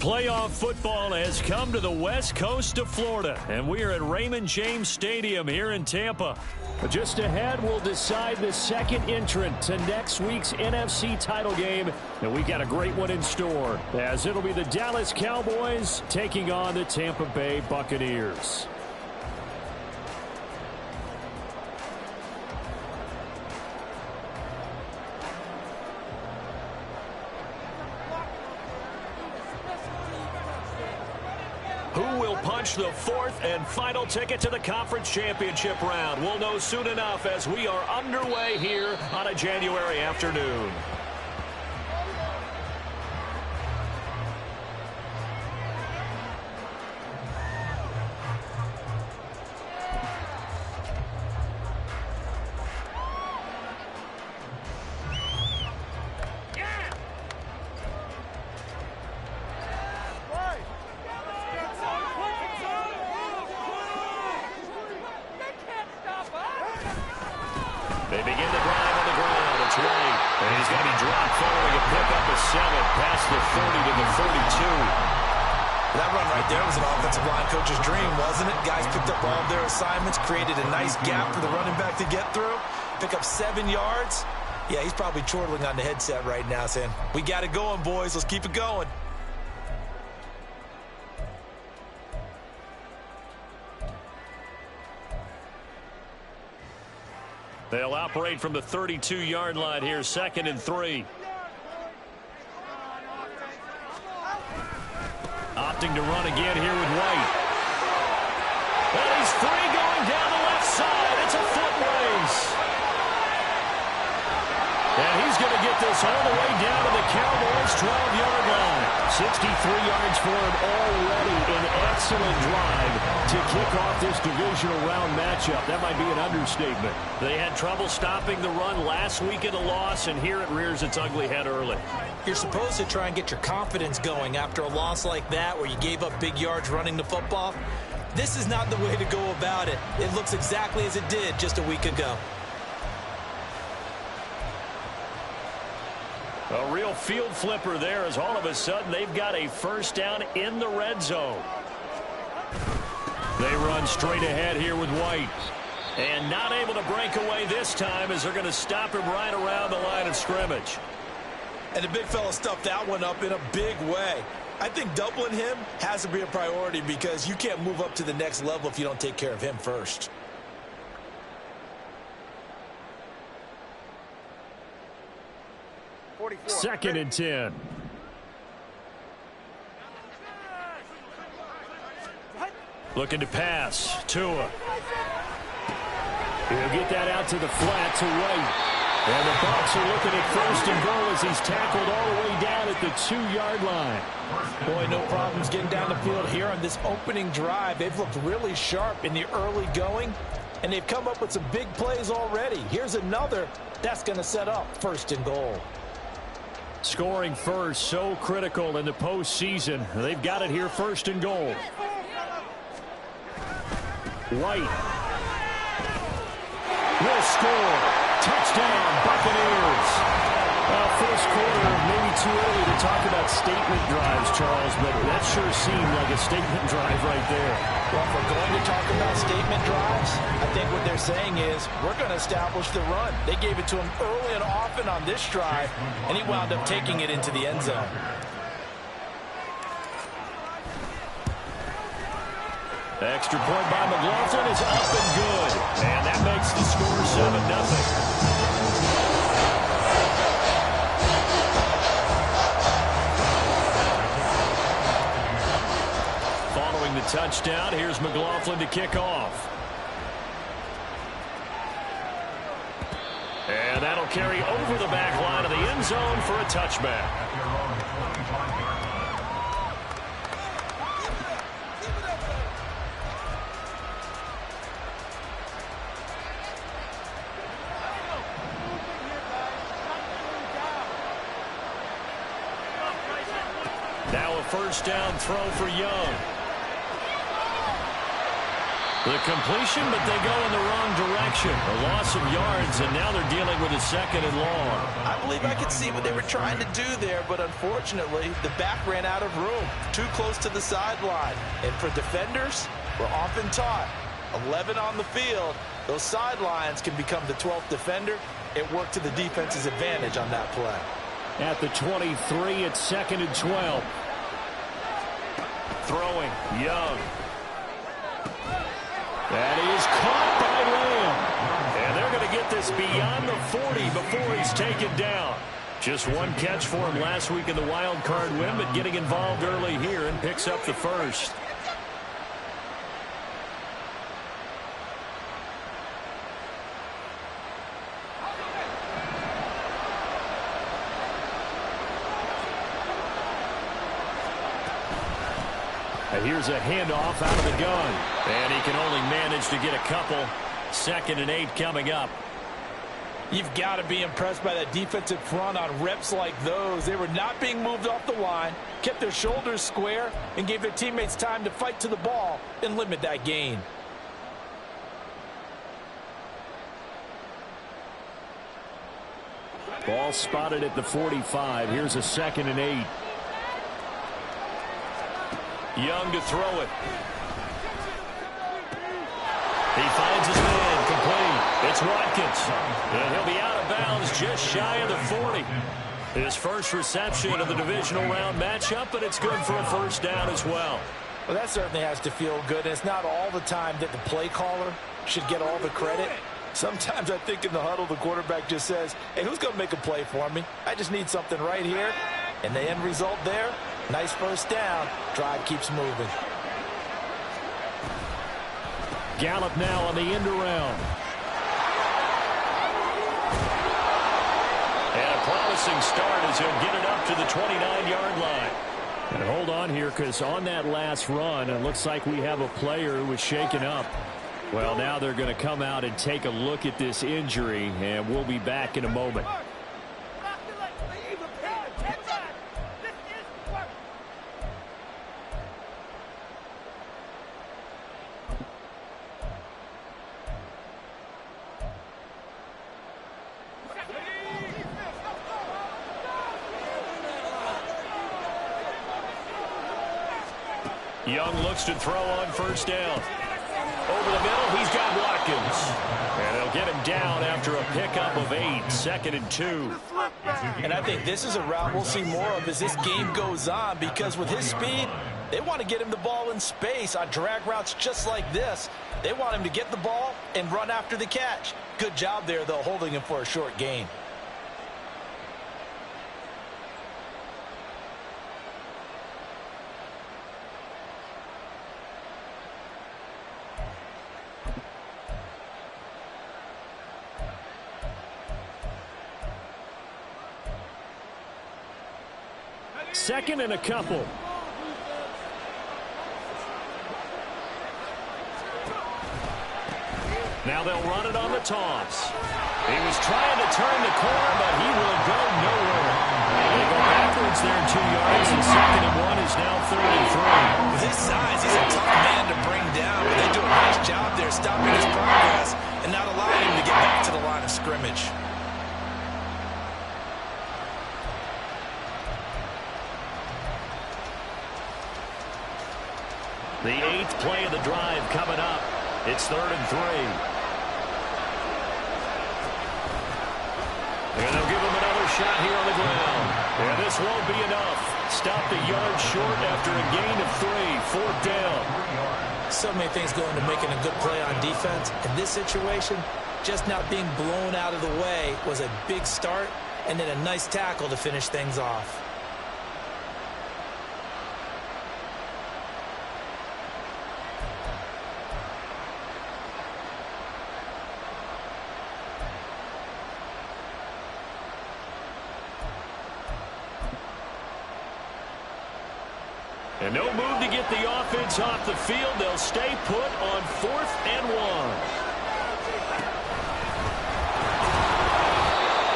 Playoff football has come to the west coast of Florida, and we are at Raymond James Stadium here in Tampa. Just ahead, we'll decide the second entrant to next week's NFC title game, and we got a great one in store, as it'll be the Dallas Cowboys taking on the Tampa Bay Buccaneers. Who will punch the fourth and final ticket to the conference championship round? We'll know soon enough as we are underway here on a January afternoon. They begin the drive on the ground. It's White. And he's going to be dropped following a pickup of 7 past the 30 to the 32. That run right there was an offensive line coach's dream, wasn't it? Guys picked up all of their assignments, created a nice gap for the running back to get through, pick up 7 yards. Yeah, he's probably chortling on the headset right now saying, we got it going, boys. Let's keep it going. They'll operate from the 32-yard line here, 2nd and 3. Opting to run again here with White. And he's free going down the left side. It's a foot race. And he's going to get this all the way down to the Cowboys' 12-yard line. 63 yards for him already. An excellent drive to kick off this divisional round matchup. That might be an understatement. They had trouble stopping the run last week in a loss, and here it rears its ugly head early. You're supposed to try and get your confidence going after a loss like that where you gave up big yards running the football. This is not the way to go about it. It looks exactly as it did just a week ago. A real field flipper there as all of a sudden they've got a first down in the red zone. They run straight ahead here with White. And not able to break away this time as they're going to stop him right around the line of scrimmage. And the big fella stuffed that one up in a big way. I think doubling him has to be a priority because you can't move up to the next level if you don't take care of him first. Second and 10. Looking to pass. Tua. He'll get that out to the flat to White. And the Bucs are looking at 1st and goal as he's tackled all the way down at the 2-yard line. Boy, no problems getting down the field here on this opening drive. They've looked really sharp in the early going, and they've come up with some big plays already. Here's another that's going to set up 1st and goal. Scoring first, so critical in the postseason. They've got it here, 1st and goal. White will score. Touchdown, Buccaneers. Well, first quarter, maybe too early to talk about statement drives, Charles, but that sure seemed like a statement drive right there. Well, if we're going to talk about statement drives, I think what they're saying is we're going to establish the run. They gave it to him early and often on this drive, and he wound up taking it into the end zone. The extra point by McLaughlin is up and good. And that makes the score 7-0. Following the touchdown, here's McLaughlin to kick off. And that'll carry over the back line of the end zone for a touchback. Now a first down throw for Young. The completion, but they go in the wrong direction. A loss of yards, and now they're dealing with a second and long. I believe I could see what they were trying to do there, but unfortunately, the back ran out of room. Too close to the sideline. And for defenders, we're often taught, 11 on the field, those sidelines can become the 12th defender. It worked to the defense's advantage on that play. At the 23, it's 2nd and 12. Throwing, Young. That is caught by Lamb. And they're going to get this beyond the 40 before he's taken down. Just one catch for him last week in the wild card win, but getting involved early here and picks up the first. Here's a handoff out of the gun. And he can only manage to get a couple. 2nd and 8 coming up. You've got to be impressed by that defensive front on reps like those. They were not being moved off the line, kept their shoulders square, and gave their teammates time to fight to the ball and limit that gain. Ball spotted at the 45. Here's a 2nd and 8. Young to throw it. He finds his man complete. It's Watkins. And he'll be out of bounds just shy of the 40. His first reception of the divisional round matchup, but it's good for a first down as well. Well, that certainly has to feel good. And it's not all the time that the play caller should get all the credit. Sometimes I think in the huddle, the quarterback just says, hey, who's going to make a play for me? I just need something right here. And the end result there, nice first down. Drive keeps moving. Gallup now on the end around. And a promising start as he'll get it up to the 29-yard line. And hold on here, because on that last run, it looks like we have a player who was shaken up. Well, now they're going to come out and take a look at this injury, and we'll be back in a moment. Young looks to throw on first down. Over the middle, he's got Watkins. And they'll get him down after a pickup of 8, 2nd and 2. And I think this is a route we'll see more of as this game goes on, because with his speed, they want to get him the ball in space on drag routes just like this. They want him to get the ball and run after the catch. Good job there, though, holding him for a short gain. Second and a couple. Now they'll run it on the toss. He was trying to turn the corner, but he will go nowhere. They go backwards there 2 yards, and 2nd and 1 is now 3rd and 3. With his size, he's a tough man to bring down, but they do a nice job there stopping his progress and not allowing him to get back to the line of scrimmage. The 8th play of the drive coming up. It's 3rd and 3. And they'll give him another shot here on the ground. And this won't be enough. Stop the yard short after a gain of 3. 4th down. So many things go into making a good play on defense. In this situation, just not being blown out of the way was a big start, and then a nice tackle to finish things off. And no move to get the offense off the field. They'll stay put on 4th and 1.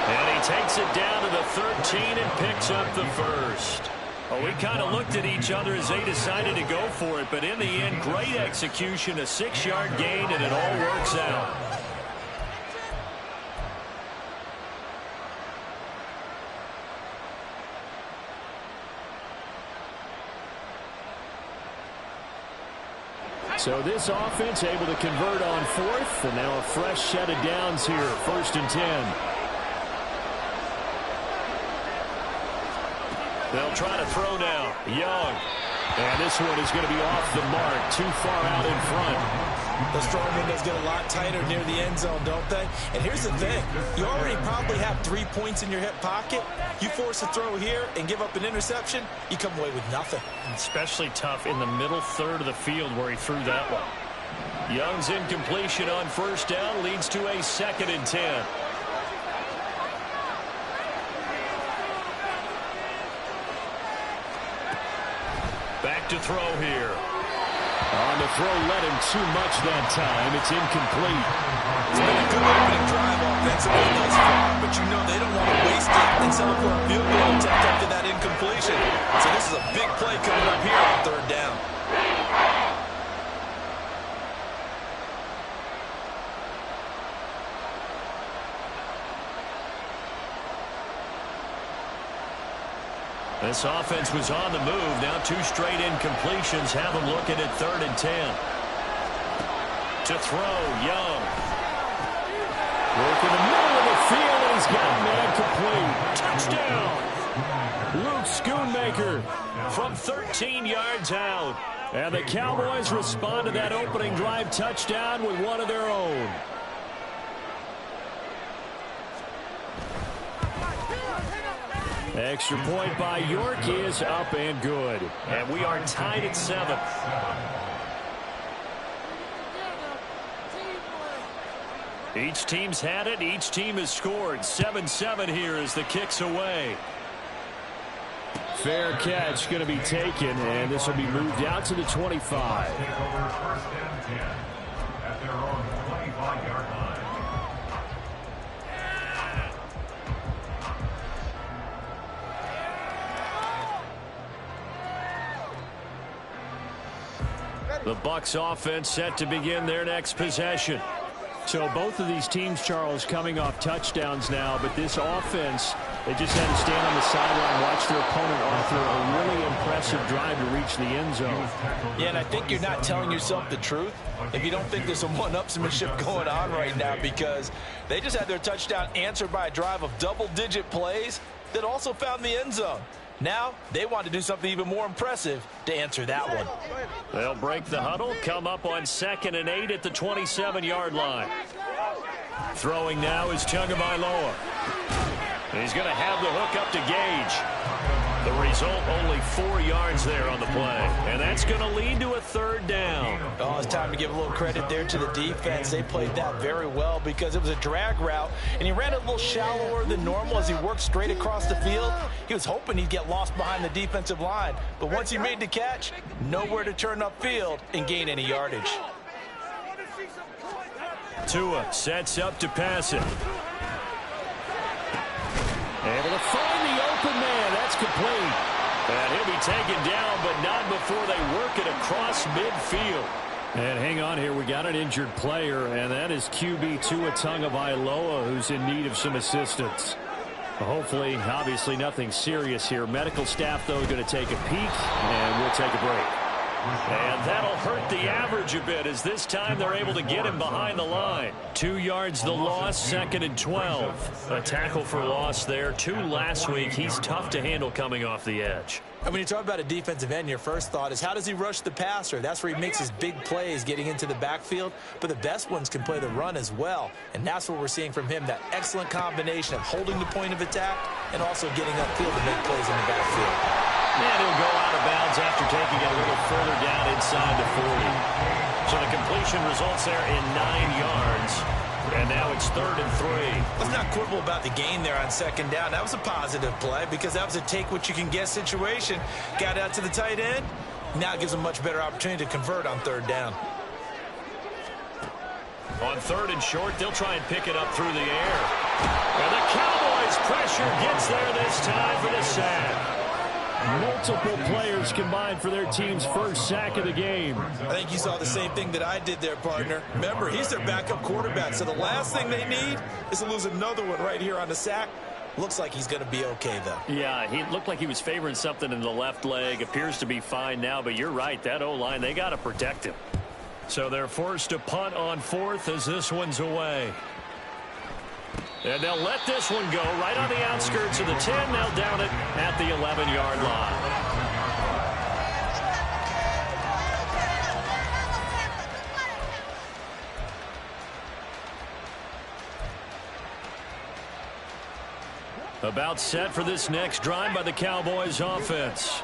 And he takes it down to the 13 and picks up the first. Well, we kind of looked at each other as they decided to go for it, but in the end, great execution, a 6-yard gain, and it all works out. So this offense able to convert on 4th, and now a fresh set of downs here, 1st and 10. They'll try to throw now. Young. And this one is going to be off the mark, too far out in front. Those throwing windows get a lot tighter near the end zone, don't they? And here's the thing. You already probably have 3 points in your hip pocket. You force a throw here and give up an interception, you come away with nothing. Especially tough in the middle third of the field where he threw that one. Young's incompletion on 1st down leads to a 2nd and 10. Back to throw here. On the throw, led him too much that time. It's incomplete. It's been a good opening drive offensively thus far, but you know they don't want to waste it and settle for a field goal attempt after that incompletion. So this is a big play coming up here on 3rd down. This offense was on the move. Now 2 straight incompletions have them looking at 3rd and 10. To throw, Young. Work in the middle of the field, and he's got man complete. Touchdown! Luke Schoonmaker from 13 yards out. And the Cowboys respond to that opening drive touchdown with one of their own. Extra point by York is up and good. And we are tied at 7. Each team's had it. Each team has scored. 7-7 here as the kick's away. Fair catch going to be taken, and this will be moved out to the 25. The Bucs offense set to begin their next possession. So both of these teams, Charles, coming off touchdowns now, but this offense, they just had to stand on the sideline, watch their opponent author a really impressive drive to reach the end zone. Yeah, and I think you're not telling yourself the truth if you don't think there's some one-upsmanship going on right now, because they just had their touchdown answered by a drive of double-digit plays that also found the end zone. Now they want to do something even more impressive to answer that one. They'll break the huddle, come up on 2nd and 8 at the 27-yard line. Throwing now is Tagovailoa. He's going to have the hook up to Gage. The result, only 4 yards there on the play. And that's going to lead to a 3rd down. Oh, it's time to give a little credit there to the defense. They played that very well because it was a drag route, and he ran it a little shallower than normal as he worked straight across the field. He was hoping he'd get lost behind the defensive line. But once he made the catch, nowhere to turn upfield and gain any yardage. Tua sets up to pass it. Able to find the open man. That's complete. And he'll be taken down, but not before they work it across midfield. And hang on here. We got an injured player, and that is QB Tua Tagovailoa, who's in need of some assistance. Hopefully, obviously, nothing serious here. Medical staff, though, going to take a peek, and we'll take a break. And that'll hurt the average a bit, as this time they're able to get him behind the line. 2 yards the loss, 2nd and 12. A tackle for loss there. 2 last week. He's tough to handle coming off the edge. And when you talk about a defensive end, your first thought is, how does he rush the passer? That's where he makes his big plays getting into the backfield. But the best ones can play the run as well. And that's what we're seeing from him, that excellent combination of holding the point of attack and also getting upfield to make plays in the backfield. And he'll go out of bounds after taking it a little further down inside the 40. So the completion results there in 9 yards. And now it's 3rd and 3. Let's not quibble about the gain there on 2nd down. That was a positive play because that was a take-what-you-can-get situation. Got out to the tight end. Now it gives them a much better opportunity to convert on 3rd down. On 3rd and short, they'll try and pick it up through the air. And the Cowboys' pressure gets there this time for the sack. Multiple players combined for their team's first sack of the game. I think you saw the same thing that I did there, partner. Remember, he's their backup quarterback, so the last thing they need is to lose another one right here on the sack. Looks like he's going to be okay, though. Yeah, he looked like he was favoring something in the left leg. Appears to be fine now, but you're right. That O-line, they got to protect him. So they're forced to punt on 4th as this one's away. And they'll let this one go right on the outskirts of the 10. They'll down it at the 11-yard line. About set for this next drive by the Cowboys offense.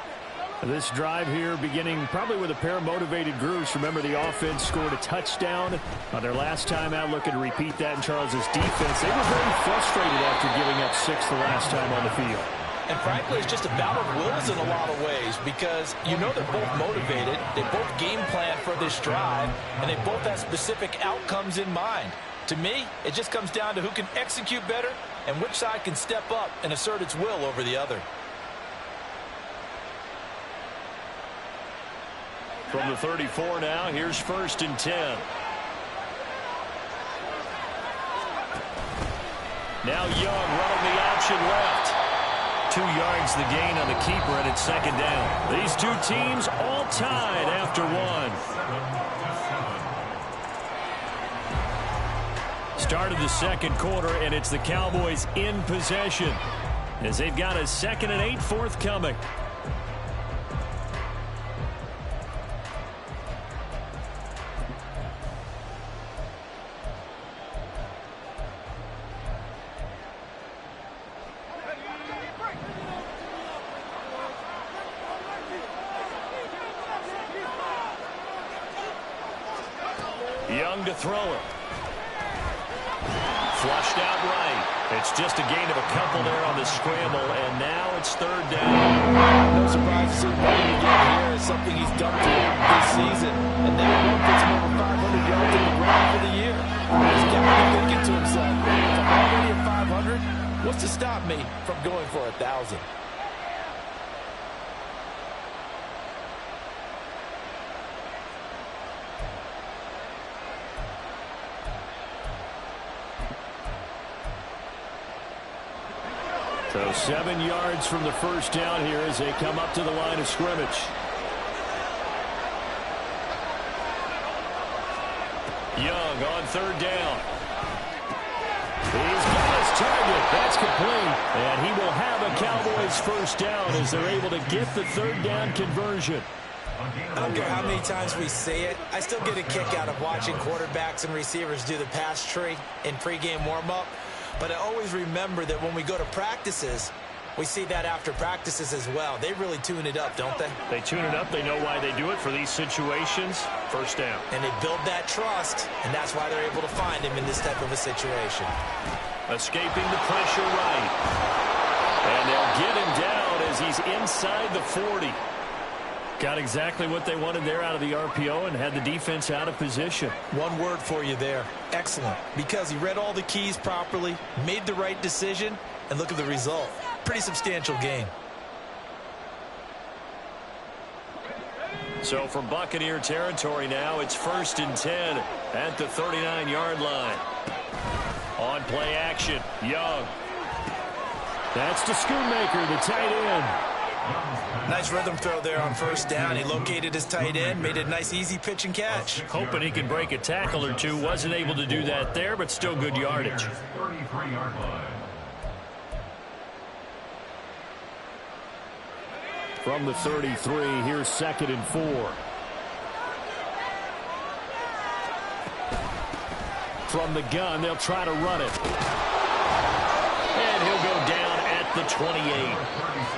This drive here beginning probably with a pair of motivated groups. Remember, the offense scored a touchdown on their last time out. Looking to repeat that in Charles's defense. They were very frustrated after giving up 6 the last time on the field. And frankly, it's just a battle of wills in a lot of ways because you know they're both motivated. They both game plan for this drive, and they both have specific outcomes in mind. To me, it just comes down to who can execute better and which side can step up and assert its will over the other. From the 34 now, here's 1st and 10. Now Young running the option left. 2 yards the gain on the keeper, and it's 2nd down. These two teams all tied after 1. Start of the 2nd quarter, and it's the Cowboys in possession as they've got a 2nd and 8 forthcoming. Young to throw it. Flushed out right. It's just a gain of a couple there on the scramble, and now it's 3rd down. No surprise to see running again here is something he's done throughout this season. And now Young gets more than 500 yards on the ground for the year. He's got to be thinking to himself, if I'm already at 500, what's to stop me from going for 1,000? So 7 yards from the first down here as they come up to the line of scrimmage. Young on 3rd down. He's got his target. That's complete. And he will have a Cowboys first down as they're able to get the 3rd down conversion. I don't care how many times we say it, I still get a kick out of watching quarterbacks and receivers do the pass tree in pregame warm-up. But I always remember that when we go to practices, we see that after practices as well. They really tune it up, don't they? They tune it up. They know why they do it for these situations. First down. And they build that trust, and that's why they're able to find him in this type of a situation. Escaping the pressure right. And they'll get him down as he's inside the 40. Got exactly what they wanted there out of the RPO and had the defense out of position. One word for you there. Excellent. Because he read all the keys properly, made the right decision, and look at the result. Pretty substantial gain. So from Buccaneer territory now, it's 1st and 10 at the 39-yard line. On play action, Young. That's to Schoonmaker, the tight end. Nice rhythm throw there on first down. He located his tight end, made it a nice, easy pitch and catch. Hoping he can break a tackle or two. Wasn't able to do that there, but still good yardage. From the 33, here's 2nd and 4. From the gun, they'll try to run it. And he'll go down at the 28.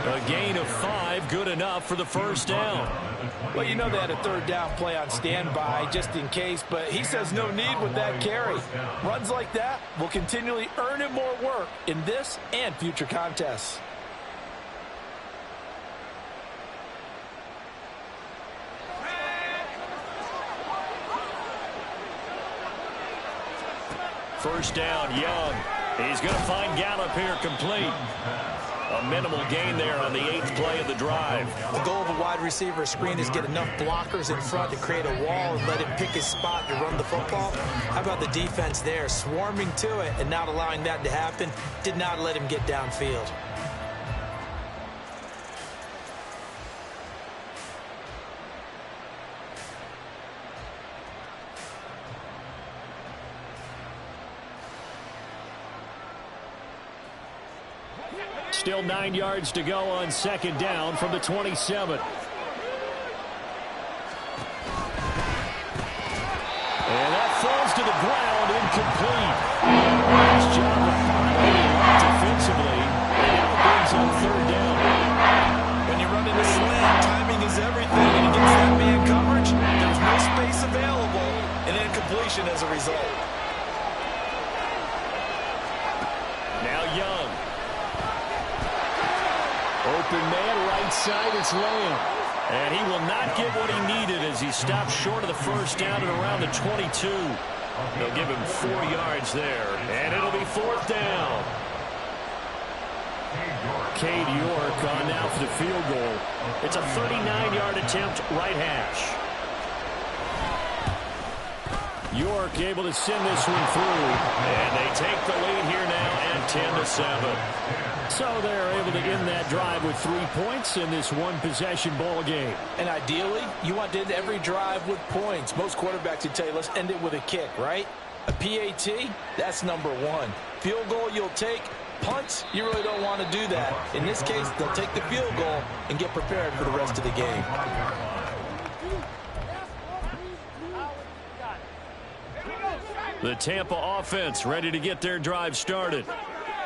A gain of 5, good enough for the first down. Well, you know they had a third down play on standby just in case, but he says no need with that carry. Runs like that will continually earn him more work in this and future contests. First down, Young. He's going to find Gallup here complete. A minimal gain there on the 8th play of the drive. The goal of a wide receiver screen is get enough blockers in front to create a wall and let him pick his spot to run the football. How about the defense there, swarming to it and not allowing that to happen? Did not let him get downfield. Still 9 yards to go on 2nd down from the 27. And that falls to the ground, incomplete. Nice job of defensively. And now it brings on 3rd down. When you run in a slant, timing is everything. And against that man coverage, there's no space available. And incompletion as a result. Now Young. Open man, right side, it's Lamb. And he will not get what he needed as he stopped short of the first down at around the 22. They'll give him 4 yards there, and it'll be 4th down. Cade York on now for the field goal. It's a 39-yard attempt, right hash. York able to send this one through, and they take the lead here now at 10-7. So they're able to end that drive with 3 points in this one-possession ball game. And ideally, you want to end every drive with points. Most quarterbacks would tell you, let's end it with a kick, right? A PAT, that's number 1. Field goal you'll take. Punts, you really don't want to do that. In this case, they'll take the field goal and get prepared for the rest of the game. The Tampa offense ready to get their drive started.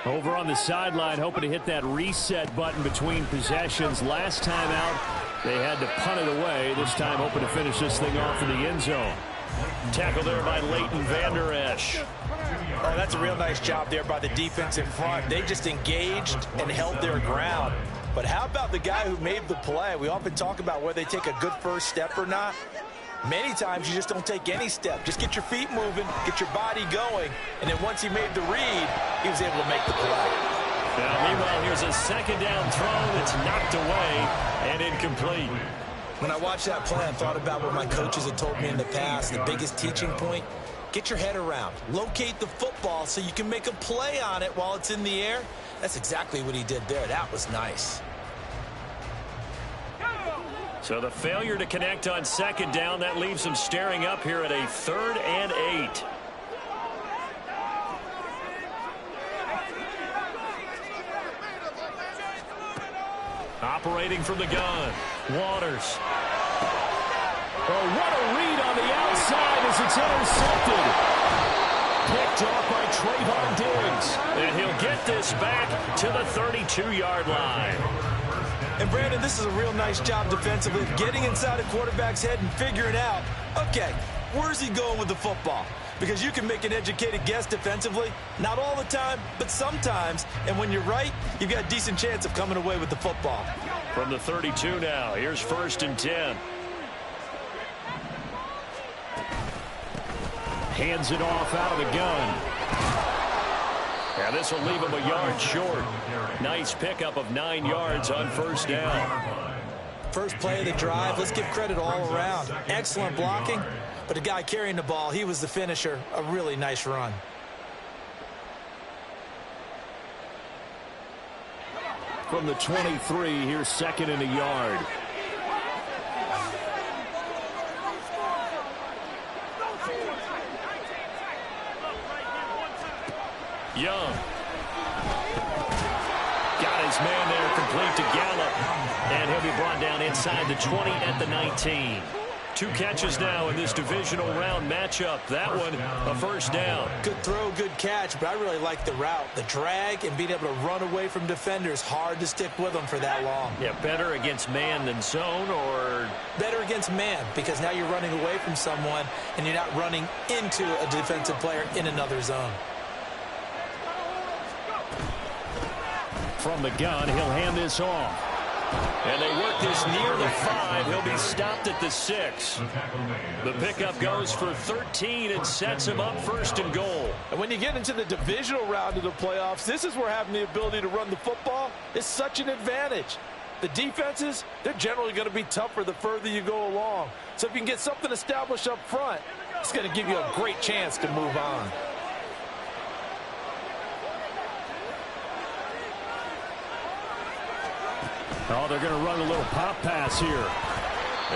Over on the sideline, hoping to hit that reset button between possessions. Last time out, they had to punt it away. This time, hoping to finish this thing off in the end zone. Tackle there by Leighton Vander Esch. Oh, that's a real nice job there by the defense in front. They just engaged and held their ground. But how about the guy who made the play? We often talk about whether they take a good first step or not. Many times you just don't take any step. Just get your feet moving, get your body going, and then once he made the read, he was able to make the play. Now, meanwhile, here's a 2nd down throw that's knocked away and incomplete. When I watched that play, I thought about what my coaches had told me in the past. The biggest teaching point, get your head around. Locate the football so you can make a play on it while it's in the air. That's exactly what he did there. That was nice. So the failure to connect on 2nd down, that leaves them staring up here at a 3rd and 8. Operating from the gun, Waters. Oh, what a read on the outside as it's intercepted. Picked off by Trayvon Diggs. And he'll get this back to the 32-yard line. And, Brandon, this is a real nice job defensively of getting inside a quarterback's head and figuring out, okay, where's he going with the football? Because you can make an educated guess defensively. Not all the time, but sometimes. And when you're right, you've got a decent chance of coming away with the football. From the 32 now, here's 1st and 10. Hands it off out of the gun. And this will leave him a yard short. Nice pickup of 9 yards on 1st down. First play of the drive, let's give credit all around. Excellent blocking, but the guy carrying the ball, he was the finisher. A really nice run. from the 23. Here's second and a yard. Young. Got his man there, complete to Gallup. And he'll be brought down inside the 20 at the 19. 2 catches now in this divisional round matchup. That one, a first down. Good throw, good catch, but I really like the route. The drag and being able to run away from defenders. Hard to stick with them for that long. Yeah, better against man than zone, or? Better against man, because now you're running away from someone and you're not running into a defensive player in another zone. From the gun, he'll hand this off. And they work this near the 5. He'll be stopped at the 6. The pickup goes for 13 and sets him up first and goal. And when you get into the divisional round of the playoffs, this is where having the ability to run the football is such an advantage. The defenses, they're generally going to be tougher the further you go along. So if you can get something established up front, it's going to give you a great chance to move on. Oh, they're going to run a little pop pass here.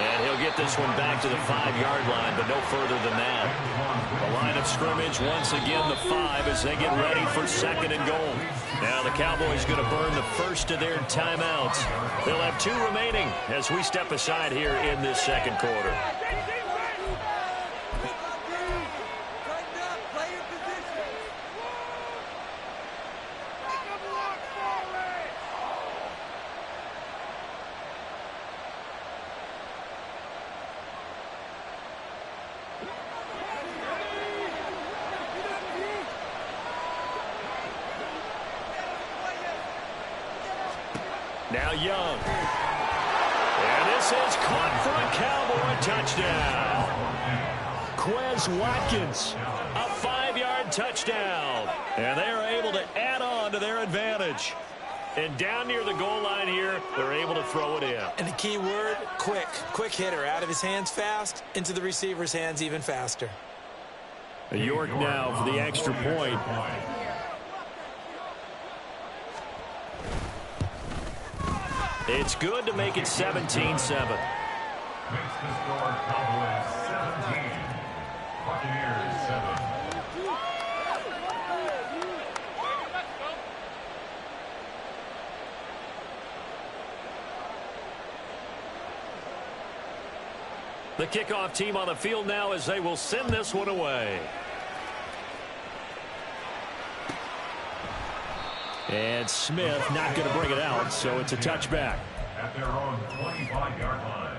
And he'll get this one back to the 5-yard line, but no further than that. The line of scrimmage, once again, the 5 as they get ready for second and goal. Now the Cowboys going to burn the first of their timeouts. They'll have 2 remaining as we step aside here in this second quarter. Now Young. And this is caught for a Cowboy touchdown. Quez Watkins, a 5-yard touchdown. And they are able to add on to their advantage. And down near the goal line here, they're able to throw it in. And the key word, quick. Quick hitter. Out of his hands fast, into the receiver's hands even faster. York now for the extra point. It's good to make it 17-7. Makes the score Cowboys 17, Buccaneers 7. The kickoff team on the field now as they will send this one away. And Smith not going to bring it out, so it's a touchback. At their own 25-yard line.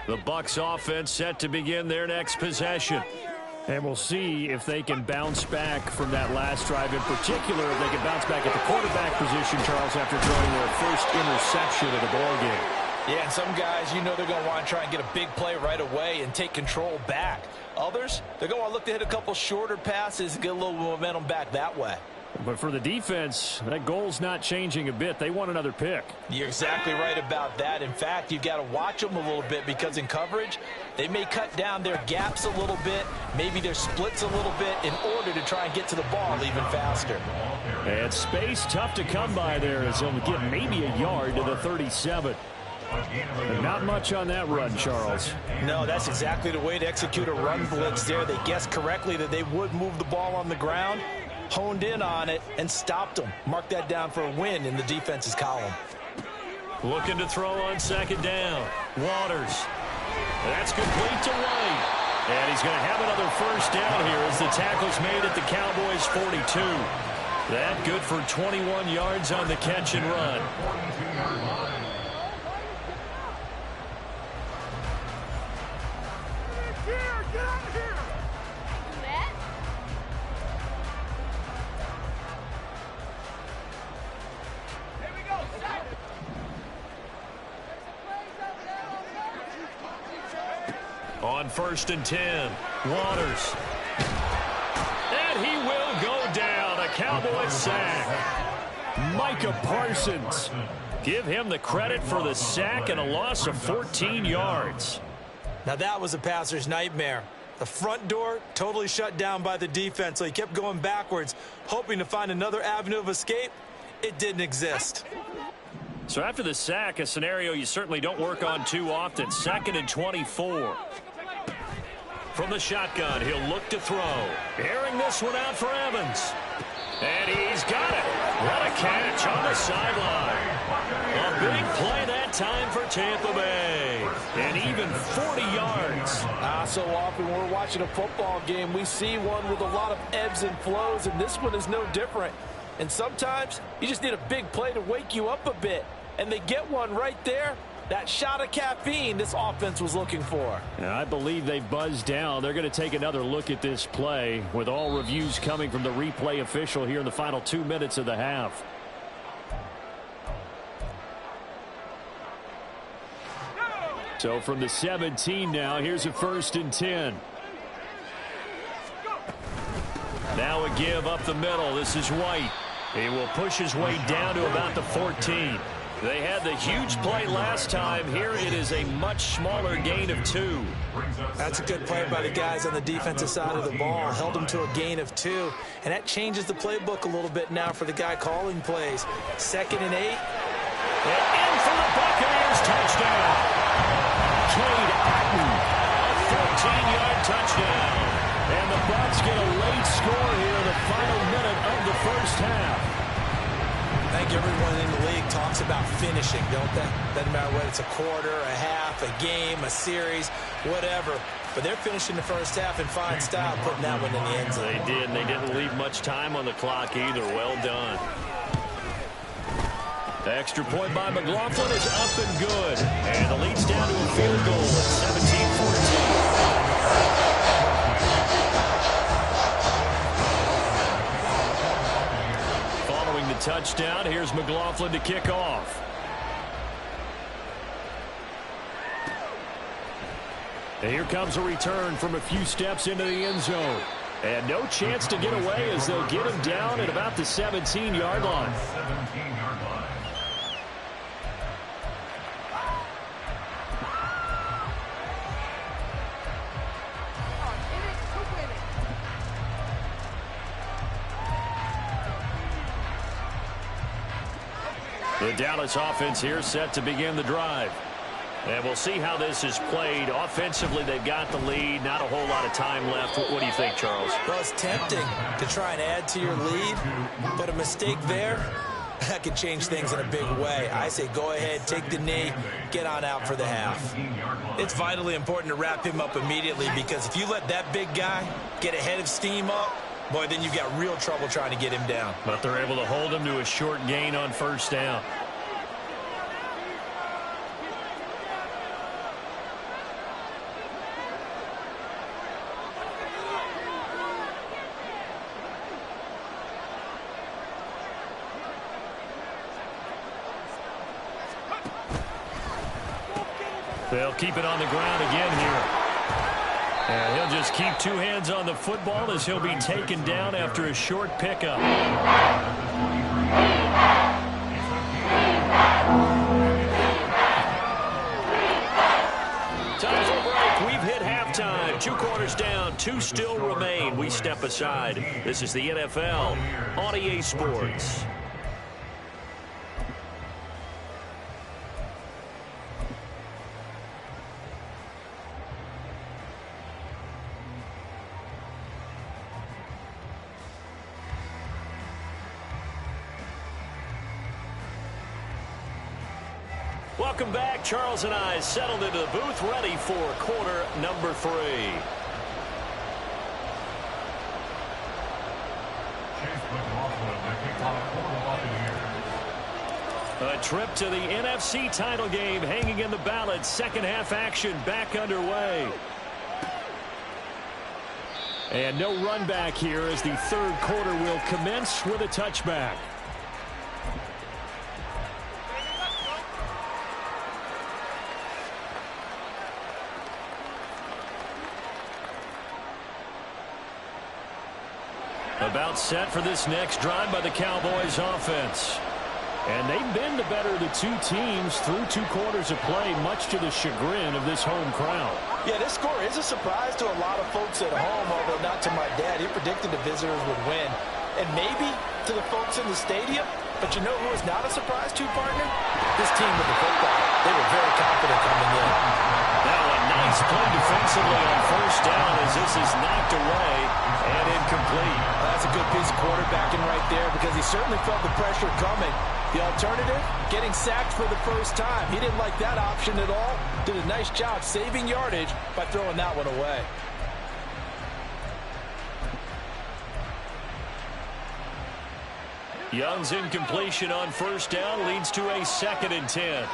The Bucs offense set to begin their next possession. And we'll see if they can bounce back from that last drive. In particular, if they can bounce back at the quarterback position, Charles, after throwing their first interception of the ballgame. Yeah, and some guys, you know they're going to want to try and get a big play right away and take control back. Others, they're going to want to look to hit a couple shorter passes and get a little momentum back that way. But for the defense, that goal's not changing a bit. They want another pick. You're exactly right about that. In fact, you've got to watch them a little bit because in coverage, they may cut down their gaps a little bit, maybe their splits a little bit in order to try and get to the ball even faster. And space tough to come by there as they'll get maybe a yard to the 37. And not much on that run, Charles. No, that's exactly the way to execute a run blitz there. They guessed correctly that they would move the ball on the ground, honed in on it, and stopped them. Mark that down for a win in the defense's column. Looking to throw on second down. Waters. That's complete to White. And he's going to have another first down here as the tackle's made at the Cowboys' 42. That good for 21 yards on the catch and run. On 1st and 10, Waters. And he will go down. A Cowboy sack. Micah Parsons. Give him the credit for the sack and a loss of 14 yards. Now that was a passer's nightmare. The front door totally shut down by the defense, so he kept going backwards, hoping to find another avenue of escape. It didn't exist. So after the sack, a scenario you certainly don't work on too often. 2nd and 24. From the shotgun, he'll look to throw. Airing this one out for Evans. And he's got it. What a catch on the sideline. A big play that time for Tampa Bay. And even 40 yards. So often when we're watching a football game, we see one with a lot of ebbs and flows, and this one is no different. And sometimes you just need a big play to wake you up a bit. And they get one right there. That shot of caffeine this offense was looking for. And I believe they've buzzed down. They're going to take another look at this play with all reviews coming from the replay official here in the final 2 minutes of the half. So from the 17 now, here's a 1st and 10. Now a give up the middle. This is White. He will push his way down to about the 14. They had the huge play last time. Here it is a much smaller gain of 2. That's a good play by the guys on the defensive side of the ball. Held them to a gain of 2. And that changes the playbook a little bit now for the guy calling plays. 2nd and 8. And in for the Buccaneers touchdown. Cade Otton, a 14-yard touchdown. And the Bucs get a late score here in the final minute of the first half. I think everyone in the league talks about finishing, don't they? Doesn't matter whether it's a quarter, a half, a game, a series, whatever. But they're finishing the first half in fine style, putting that one in the end zone. They did, and they didn't leave much time on the clock either. Well done. The extra point by McLaughlin is up and good. And the lead's down to a field goal at 17-14. Touchdown. Here's McLaughlin to kick off. And here comes a return from a few steps into the end zone. And no chance to get away as they'll get him down at about the 17-yard line. 17-yard line. The Dallas offense here set to begin the drive. And we'll see how this is played. Offensively, they've got the lead. Not a whole lot of time left. What do you think, Charles? Well, it's tempting to try and add to your lead, but a mistake there, that could change things in a big way. I say go ahead, take the knee, get on out for the half. It's vitally important to wrap him up immediately, because if you let that big guy get a head of steam up, boy, then you've got real trouble trying to get him down. But they're able to hold him to a short gain on 1st down. They'll keep it on the ground again here. And he'll just keep 2 hands on the football as he'll be taken down after a short pickup. Time for a break. We've hit halftime. 2 quarters down. 2 still remain. We step aside. This is the NFL on EA Sports. Welcome back. Charles and I settled into the booth, ready for quarter number 3. A trip to the NFC title game hanging in the balance. Second half action back underway. And no run back here as the 3rd quarter will commence with a touchback. About set for this next drive by the Cowboys offense. And they've been the better of the two teams through 2 quarters of play, much to the chagrin of this home crowd. Yeah, this score is a surprise to a lot of folks at home, although not to my dad. He predicted the visitors would win. And maybe to the folks in the stadium. But you know who is not a surprise to, partner? This team with the football. They were very confident coming in. Now a nice play defensively on first down as this is knocked away and incomplete. That's a good piece of quarterbacking right there because he certainly felt the pressure coming. The alternative, getting sacked for the first time. He didn't like that option at all. Did a nice job saving yardage by throwing that one away. Young's incompletion on first down leads to a 2nd and 10.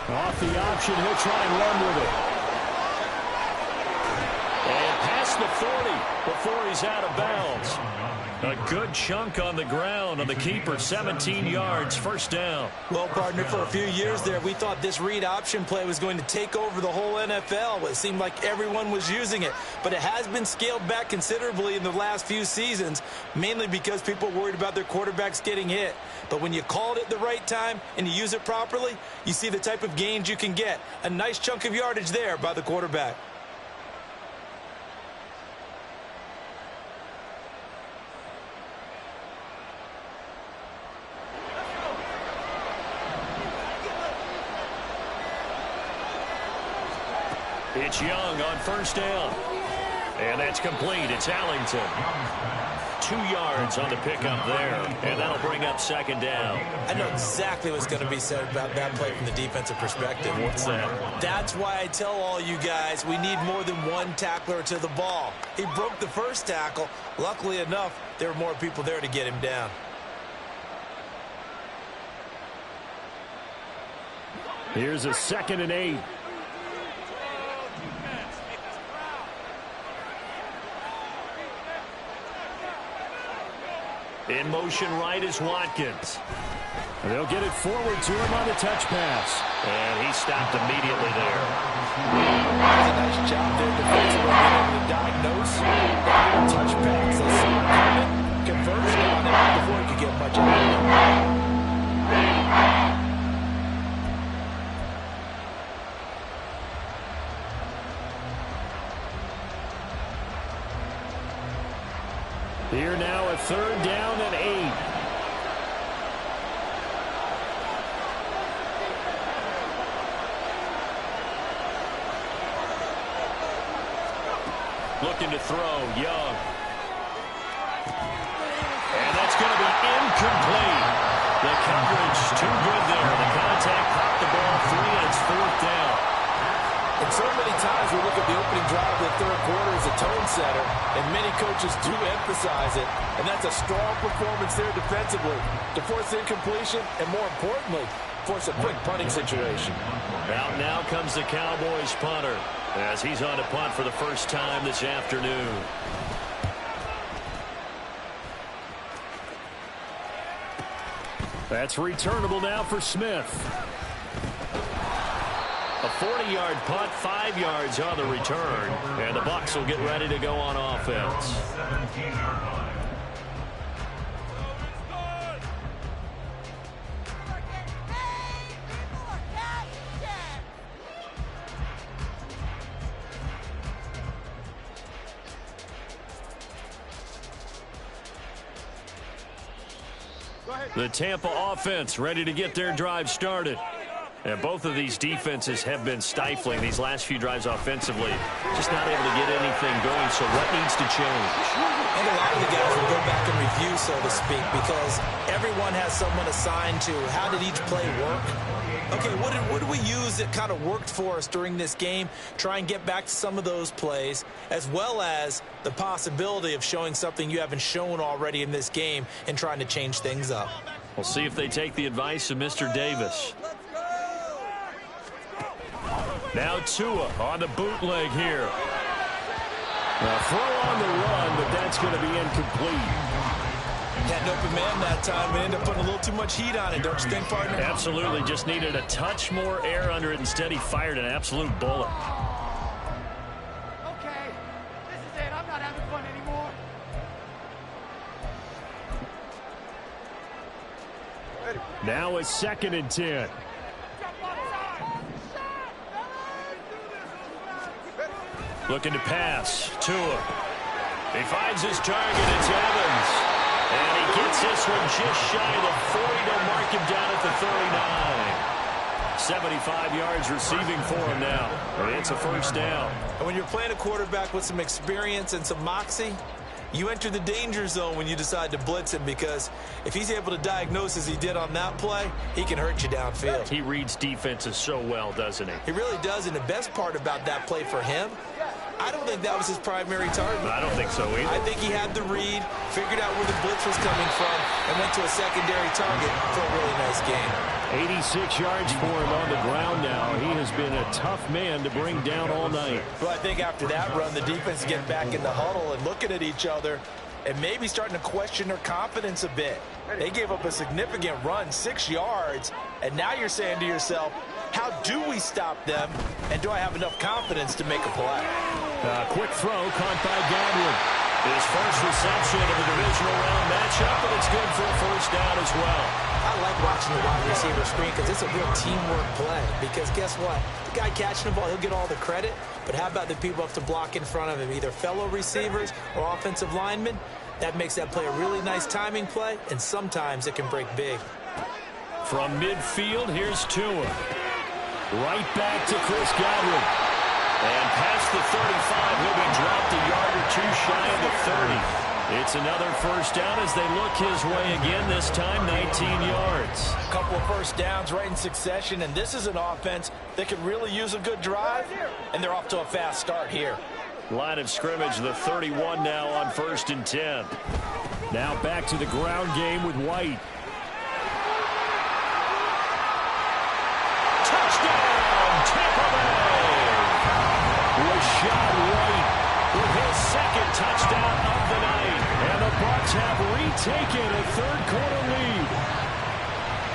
Off the option, he'll try and run with it. And past the 40 before he's out of bounds. A good chunk on the ground on the keeper, 17 yards, first down. Well, partner, for a few years there, we thought this read option play was going to take over the whole NFL. It seemed like everyone was using it. But it has been scaled back considerably in the last few seasons, mainly because people are worried about their quarterbacks getting hit. But when you call it at the right time and you use it properly, you see the type of gains you can get. A nice chunk of yardage there by the quarterback. It's Young on first down. And that's complete. It's Allington. 2 yards on the pickup there. And that'll bring up 2nd down. I know exactly what's going to be said about that play from the defensive perspective. What's that? That's why I tell all you guys we need more than one tackler to the ball. He broke the first tackle. Luckily enough, there were more people there to get him down. Here's a 2nd and 8. In motion right is Watkins. They'll get it forward to him on the touch pass. And he stopped immediately there. That's a nice job there defensively being able to diagnose that touch pass. They saw it coming, conversion on it before he could get much out of it. Here now a 3rd down and 8. Looking to throw, Young. And that's going to be incomplete. The coverage too good there. The contact popped the ball free, and it's 4th down. And so many times we look at the opening drive of the 3rd quarter as a tone setter, and many coaches do emphasize it, and that's a strong performance there defensively to force incompletion and, more importantly, force a quick punting situation. Out now comes the Cowboys punter as he's on to punt for the first time this afternoon. That's returnable now for Smith. A 40-yard punt, 5 yards on the return. And the Bucs will get ready to go on offense. The Tampa offense ready to get their drive started. And both of these defenses have been stifling these last few drives offensively. Just not able to get anything going, so what needs to change? And a lot of the guys will go back and review, so to speak, because everyone has someone assigned to how did each play work. Okay, what did we use that kind of worked for us during this game? Try and get back to some of those plays, as well as the possibility of showing something you haven't shown already in this game and trying to change things up. We'll see if they take the advice of Mr. Davis. Now Tua on the bootleg here. A throw on the run, but that's going to be incomplete. Had an open man that time and ended up putting a little too much heat on it, don't you think, partner? Absolutely. Just needed a touch more air under it. Instead, he fired an absolute bullet. Okay, this is it. I'm not having fun anymore. Now a 2nd and 10. Looking to pass. Tua. He finds his target. It's Evans. And he gets this one just shy of the 40 to mark him down at the 39. 75 yards receiving for him now. It's a first down. And when you're playing a quarterback with some experience and some moxie, you enter the danger zone when you decide to blitz him, because if he's able to diagnose as he did on that play, he can hurt you downfield. He reads defenses so well, doesn't he? He really does, and the best part about that play for him, I don't think that was his primary target. I don't think so either. I think he had the read, figured out where the blitz was coming from, and went to a secondary target for a really nice game. 86 yards for him on the ground now. He has been a tough man to bring down all night. Well, I think after that run, the defense get back in the huddle and looking at each other and maybe starting to question their confidence a bit. They gave up a significant run, 6 yards, and now you're saying to yourself, how do we stop them, and do I have enough confidence to make a play? Quick throw caught by Godwin. His first reception of a divisional round matchup, but it's good for a first down as well. I like watching the wide receiver screen because it's a real teamwork play. Because guess what? The guy catching the ball, he'll get all the credit. But how about the people up to block in front of him, either fellow receivers or offensive linemen? That makes that play a really nice timing play, and sometimes it can break big. From midfield, here's Tua. Right back to Chris Godwin. And past the 35, he'll be dropped a yard or two shy of the 30. It's another first down as they look his way again, this time 19 yards. A couple of first downs right in succession, and this is an offense that could really use a good drive, and they're off to a fast start here. Line of scrimmage, the 31 now on 1st and 10. Now back to the ground game with White. Touchdown, Tampa Bay! Rashad White with his 2nd touchdown of the night. And the Bucs have retaken a 3rd-quarter lead.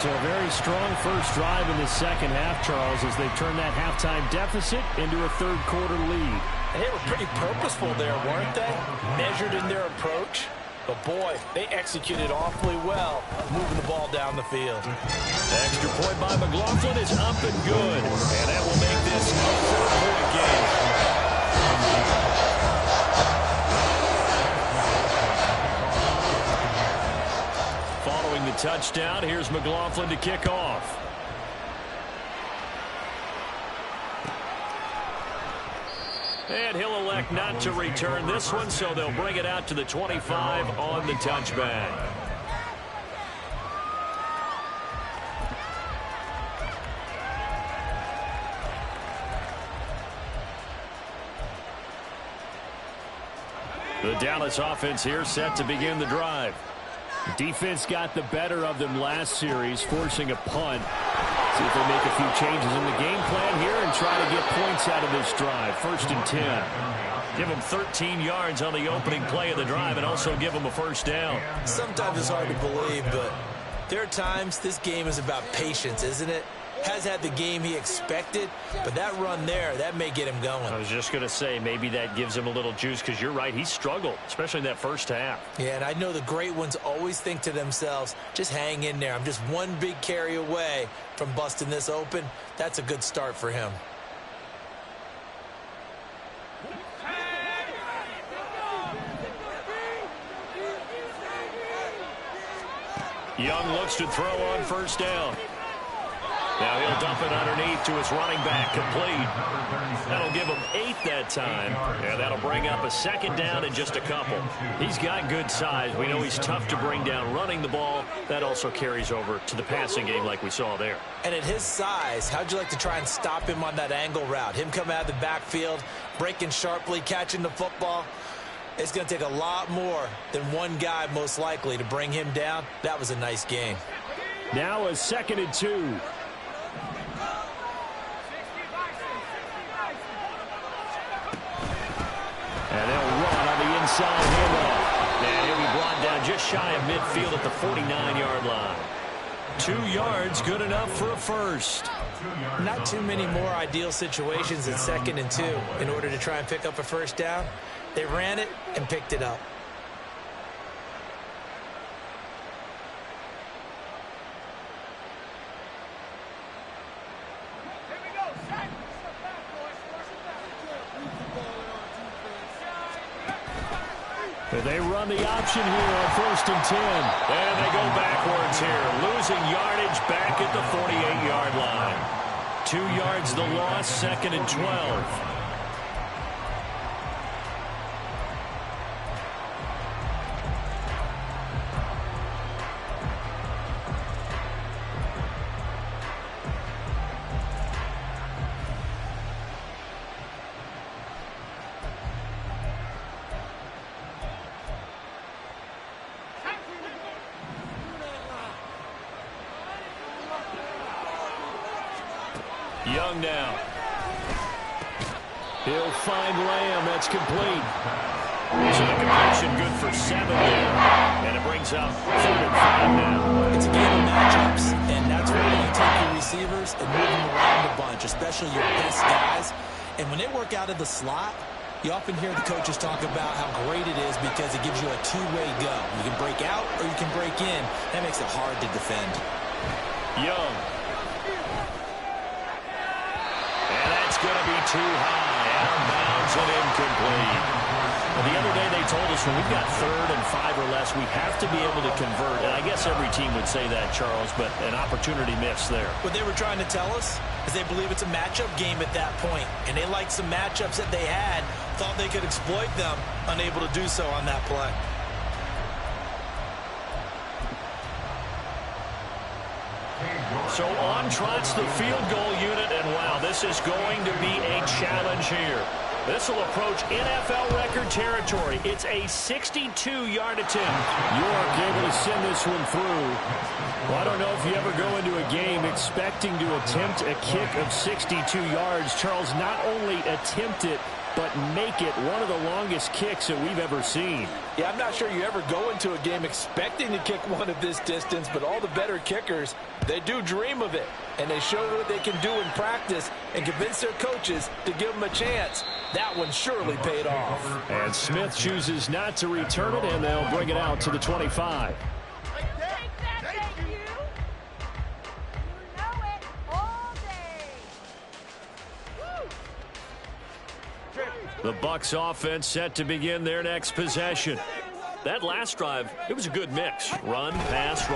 So a very strong first drive in the 2nd half, Charles, as they turn that halftime deficit into a 3rd-quarter lead. And they were pretty purposeful there, weren't they? Measured in their approach. But, boy, they executed awfully well, moving the ball down the field. Extra point by McLaughlin is up and good. And that will make this a 4-point game. Following the touchdown, here's McLaughlin to kick off. And he'll elect not to return this one, so they'll bring it out to the 25 on the touchback. The Dallas offense here set to begin the drive. Defense got the better of them last series, forcing a punt. See if they make a few changes in the game plan here and try to get points out of this drive. 1st and 10. Give them 13 yards on the opening play of the drive and also give them a first down. Sometimes it's hard to believe, but there are times this game is about patience, isn't it? Has had the game he expected, but that run there, that may get him going. I was just going to say, maybe that gives him a little juice, because you're right, he struggled, especially in that first half. Yeah, and I know the great ones always think to themselves, just hang in there. I'm just one big carry away from busting this open. That's a good start for him. Young looks to throw on first down. Now he'll dump it underneath to his running back, complete. That'll give him 8 that time, and that'll bring up a 2nd down and just a couple. He's got good size. We know he's tough to bring down running the ball. That also carries over to the passing game like we saw there. And at his size, how'd you like to try and stop him on that angle route? Him coming out of the backfield, breaking sharply, catching the football. It's going to take a lot more than one guy, most likely, to bring him down. That was a nice game. Now a 2nd and 2. And they'll run on the inside handoff. And he'll be brought down just shy of midfield at the 49-yard line. 2 yards, good enough for a first. Not too many more ideal situations in 2nd and 2 in order to try and pick up a first down. They ran it and picked it up. They run the option here on 1st and 10. And they go backwards here, losing yardage back at the 48-yard line. 2 yards the loss, 2nd and 12. Young now. He'll find Lamb. That's complete. So the completion good for 7 there. And it brings up 3rd and 5 now. It's a game of matchups, and that's where you take your receivers and move them around a bunch, especially your best guys. And when they work out of the slot, you often hear the coaches talk about how great it is because it gives you a two-way go. You can break out or you can break in. That makes it hard to defend. Young. It's going to be too high, out of bounds and incomplete. Well, the other day they told us when we've got 3rd and 5 or less, we have to be able to convert. And I guess every team would say that, Charles, but an opportunity missed there. What they were trying to tell us is they believe it's a matchup game at that point, and they liked some matchups that they had, thought they could exploit them, unable to do so on that play. So on trots the field goal unit, and wow, this is going to be a challenge here. This will approach NFL record territory. It's a 62-yard attempt. York able to send this one through. Well, I don't know if you ever go into a game expecting to attempt a kick of 62 yards. Charles, not only attempt it, but make it one of the longest kicks that we've ever seen. Yeah, I'm not sure you ever go into a game expecting to kick one of this distance, but all the better kickers, they do dream of it. And they show what they can do in practice and convince their coaches to give them a chance. That one surely paid off. And Smith chooses not to return it, and they'll bring it out to the 25. The Bucs offense set to begin their next possession. That last drive, it was a good mix. Run, pass,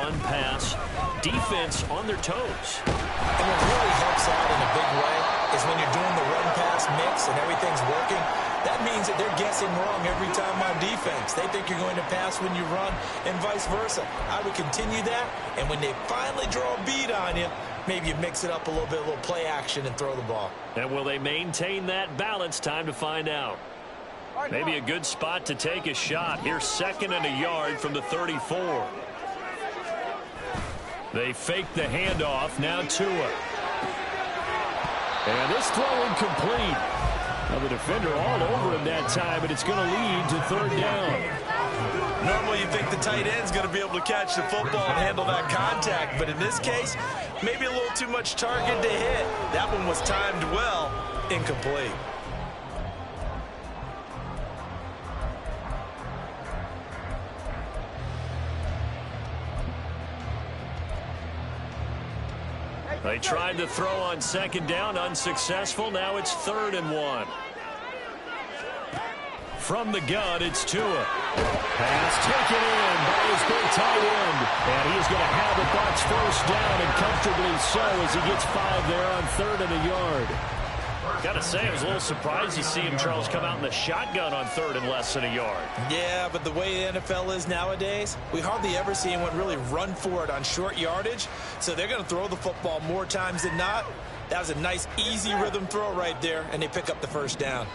defense on their toes. And what really helps out in a big way is when you're doing the run-pass mix and everything's working, that means that they're guessing wrong every time on defense. They think you're going to pass when you run and vice versa. I would continue that, and when they finally draw a beat on you, maybe you mix it up a little bit, a little play action, and throw the ball. And will they maintain that balance? Time to find out. Maybe a good spot to take a shot. Here's 2nd and a yard from the 34. They fake the handoff. Now Tua. And this throw incomplete. Now the defender all over him that time, but it's going to lead to 3rd down. Normally you think the tight end's going to be able to catch the football and handle that contact, but in this case, maybe a little too much target to hit. That one was timed well, incomplete. They tried to throw on 2nd down, unsuccessful. Now it's 3rd and 1. From the gun, it's Tua. Pass taken in by his big tight end. And he's going to have the Bucs 1st down, and comfortably so as he gets 5 there on 3rd and a yard. Got to say, I was a little surprised to see him, Charles, come out in the shotgun on 3rd and less than a yard. Yeah, but the way the NFL is nowadays, we hardly ever see anyone really run for it on short yardage. So they're going to throw the football more times than not. That was a nice, easy rhythm throw right there, and they pick up the 1st down.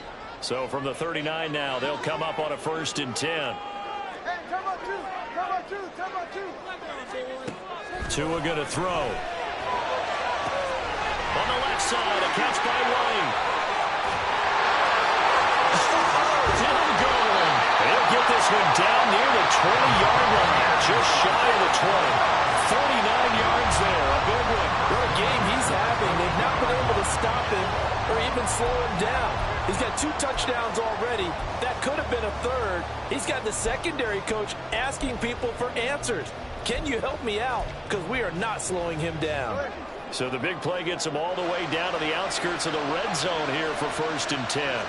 So from the 39 now, they'll come up on a 1st and 10. Hey, come on, two. Tua going to throw. On the left side, a catch by White. Still going. They'll get this one down near the 20-yard line, just shy of the 20. 49 yards there, a big one. What a game he's having. They've not been able to stop him or even slow him down. He's got 2 touchdowns already. That could have been a 3rd. He's got the secondary coach asking people for answers. Can you help me out? Because we are not slowing him down. So the big play gets him all the way down to the outskirts of the red zone here for 1st and 10.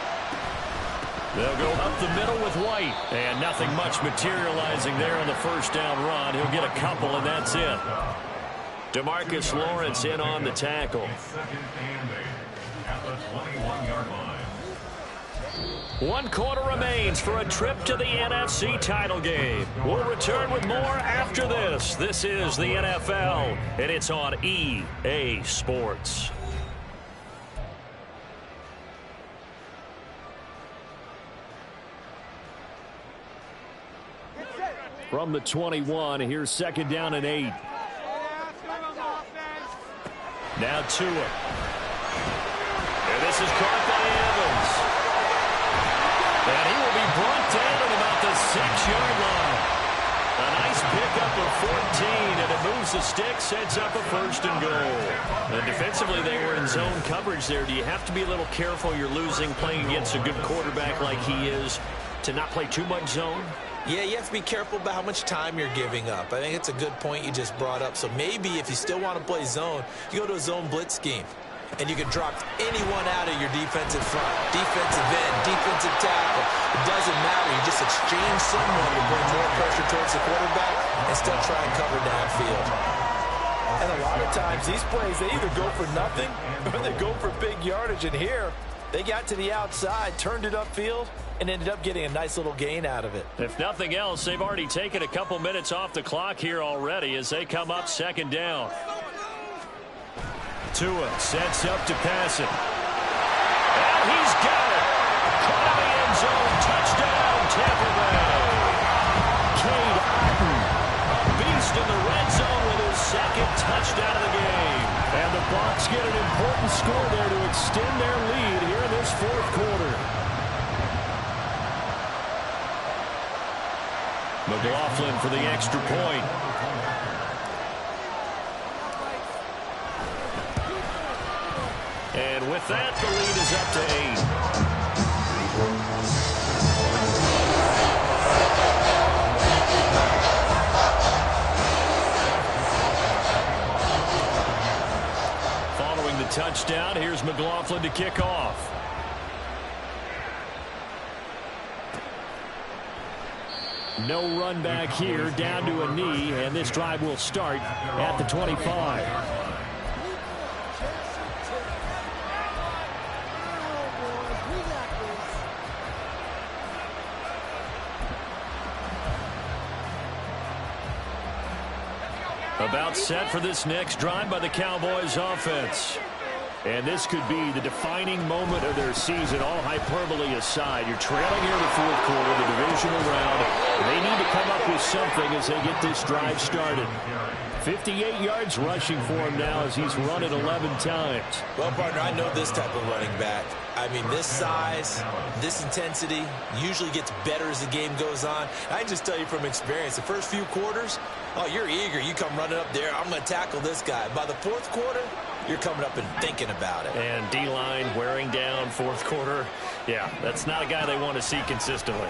They'll go up the middle with White. And nothing much materializing there on the first down run. He'll get a couple, and that's it. DeMarcus Lawrence in on the tackle. Second and 8 at the 21-yard line. 1 quarter remains for a trip to the NFC title game. We'll return with more after this. This is the NFL, and it's on EA Sports. From the 21, here's second down and 8. Now Tua. And this is caught by Evans. And he will be brought down at about the 6-yard line. A nice pickup of 14, and it moves the stick, sets up a first and goal. And defensively, they were in zone coverage there. Do you have to be a little careful? You're losing, playing against a good quarterback like he is, to not play too much zone? Yeah, you have to be careful about how much time you're giving up. I think it's a good point you just brought up. So maybe if you still want to play zone, you go to a zone blitz scheme. And you can drop anyone out of your defensive front. Defensive end, defensive tackle. It doesn't matter. You just exchange someone to bring more pressure towards the quarterback and still try and cover downfield. And a lot of times, these plays, they either go for nothing or they go for big yardage. And here, they got to the outside, turned it upfield, and ended up getting a nice little gain out of it. If nothing else, they've already taken a couple minutes off the clock here already as they come up second down. Tua sets up to pass it. And he's got it. Caught in the end zone. Touchdown, Tampa Bay. Cade Otton, a beast in the red zone with his second touchdown of the game. And the Bucs get an important score there to extend their lead here in this fourth quarter. McLaughlin for the extra point. And with that, the lead is up to 8. Following the touchdown, here's McLaughlin to kick off. No run back here, down to a knee, and this drive will start at the 25. About set for this next drive by the Cowboys offense. And this could be the defining moment of their season, all hyperbole aside. You're trailing here in the fourth quarter, the divisional round. They need to come up with something as they get this drive started. 58 yards rushing for him now as he's run it 11 times. Well, partner, I know this type of running back. I mean, this size, this intensity usually gets better as the game goes on. I can just tell you from experience, the first few quarters, oh, you're eager. You come running up there, I'm going to tackle this guy. By the fourth quarter, you're coming up and thinking about it. And D-line wearing down fourth quarter. Yeah, that's not a guy they want to see consistently.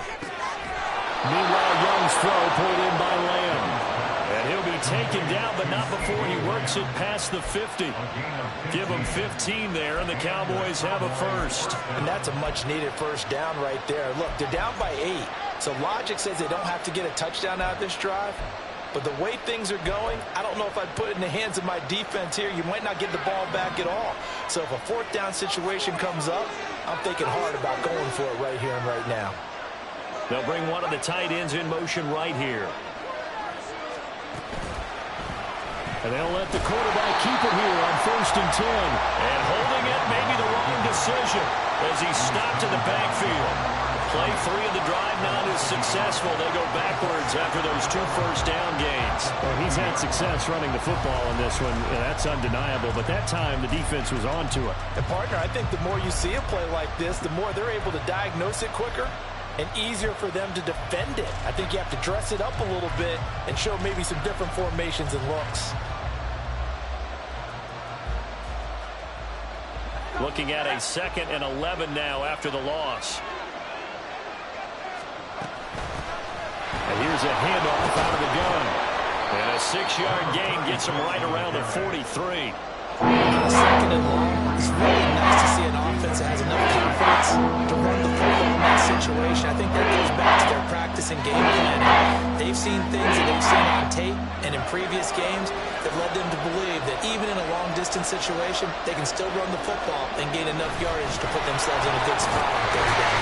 Meanwhile, Young's throw pulled in by Lamb. And he'll be taken down, but not before he works it past the 50. Give him 15 there, and the Cowboys have a first. And that's a much-needed first down right there. Look, they're down by 8. So logic says they don't have to get a touchdown out of this drive. But the way things are going, I don't know if I'd put it in the hands of my defense here. You might not get the ball back at all. So if a fourth down situation comes up, I'm thinking hard about going for it right here and right now. They'll bring one of the tight ends in motion right here. And they'll let the quarterback keep it here on 1st and 10. And holding it may be the wrong decision as he's stopped in the backfield. Play 3 of the drive not as successful. They go backwards after those 2 first down gains. Well, he's had success running the football in this one. That's undeniable. But that time, the defense was onto it. And, partner, I think the more you see a play like this, the more they're able to diagnose it quicker and easier for them to defend it. I think you have to dress it up a little bit and show maybe some different formations and looks. Looking at a 2nd and 11 now after the loss. And here's a handoff out of the gun. And a 6-yard gain gets him right around the 43. On a 2nd and long, it's really nice to see an offense that has enough confidence to run the football in that situation. I think that goes back to their practice and game planning. They've seen things that they've seen on tape and in previous games that led them to believe that even in a long-distance situation, they can still run the football and gain enough yardage to put themselves in a good spot on third down.